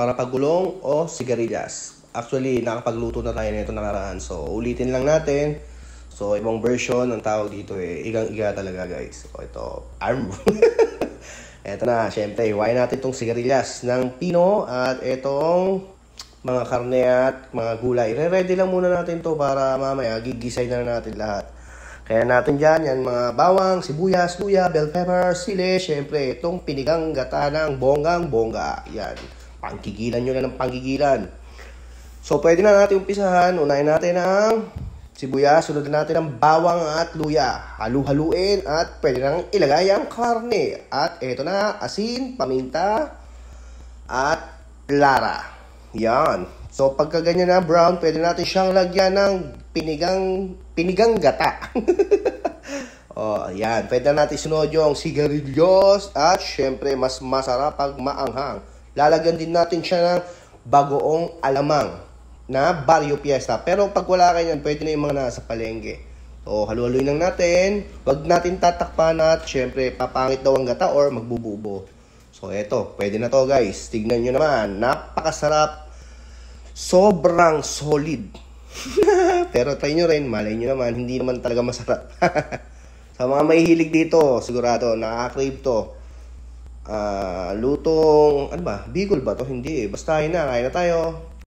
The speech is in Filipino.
para pagulong o sigarilyas. Actually, nakapagluto na tayo nito nakaraan. So, ulitin lang natin. So, ibang version ng tawag dito igang-iga talaga guys. So, ito, arm. Ito na, syempre, iwain natin itong sigarilyas ng pino at itong mga karne at mga gulay. Re-ready lang muna natin to para mamaya gigisay na natin lahat. Kaya natin dyan, yan mga bawang, sibuyas, luya, bell pepper, sili, syempre, itong pinigang gata ng bonggang-bongga. Yan, panggigilan nyo na ng panggigilan. So, pwede na natin umpisahan. Unahin natin ang sibuyas, sunod natin ang bawang at luya. Halu-haluin at pwede nang ilagay ang karne. At ito na, asin, paminta, at lara. Yan. So, pagka ganyan na brown, pwede natin siyang lagyan ng pinigang gata. Oh, yan. Pwede natin sunod yung sigarilyos at syempre mas masarap pag maanghang. Lalagyan din natin siya ng bagoong alamang na Barrio Fiesta. Pero pag wala kayo yan, pwede na yung mga nasa palengke. So, halu-haluin lang natin. Huwag natin tatakpan at syempre papangit daw ang gata or magbububo. So, eto. Pwede na to guys. Tignan nyo naman. Napakasarap. Sobrang solid. Pero try nyo rin, malay nyo naman, hindi naman talaga masarap. Sa mga mahihilig dito, sigurado, nakaka-crave to. Lutong, ano ba? Bicol ba to? Hindi eh. Basta yun na, kain na tayo.